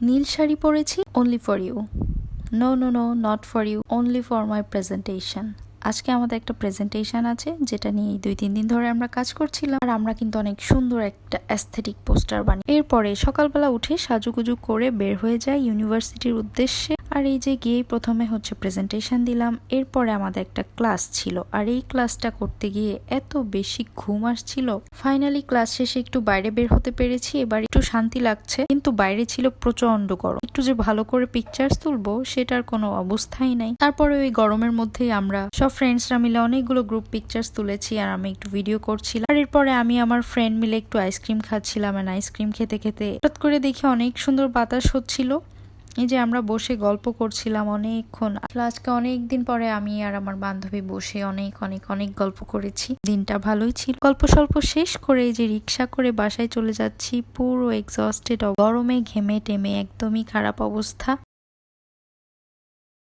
নীল শাড়ি পরেছি only for you. No no no, not for you, only for my presentation. আজকে আমাদের একটা presentation আছে, যেটা নিয়ে 2-3 দিন ধরে আমরা কাজ করছিলাম। আর আমরা কিন্তু অনেক সুন্দর একটা অ্যাস্থেটিক পোস্টার বানাই। এরপরে সকালবেলা উঠে সাজুগুজু করে বের হয়ে যাই ইউনিভার্সিটির উদ্দেশ্যে। আর এই যে গিয়ে প্রথমে হচ্ছে প্রেজেন্টেশন দিলাম। এরপরে আমাদের একটা ক্লাস ছিল, আর এই ক্লাসটা করতে গিয়ে এত বেশি ঘুম আসছিল। ফাইনালি ক্লাস শেষে একটু বাইরে বের হতে পেরেছি, এবার একটু শান্তি লাগছে। কিন্তু বাইরে ছিল প্রচন্ড গরম, একটু যে ভালো করে পিকচার্স তুলবো সেটার কোনো অবস্থাই নাই। তারপরে ওই গরমের মধ্যেই আমরা সব ফ্রেন্ডসরা মিলে অনেকগুলো গ্রুপ পিকচার্স তুলেছি, আর আমি একটু ভিডিও করছিলাম। আর এরপরে আমি আমার ফ্রেন্ড মিলে একটু আইসক্রিম খাচ্ছিলাম। আর আইসক্রিম খেতে খেতে হঠাৎ করে দেখি অনেক সুন্দর বাতাস হচ্ছিল। এই যে আমরা বসে গল্প করছিলাম অনেকক্ষণ। আজকে অনেকদিন পরে আমি আর আমার বান্ধবী বসে অনেক অনেক অনেক গল্প করেছি। দিনটা ভালোই ছিল। গল্প স্বল্প শেষ করে এই যে রিক্সা করে বাসায় চলে যাচ্ছি, পুরো এক্সস্টেড, গরমে ঘেমে টেমে একদমই খারাপ অবস্থা।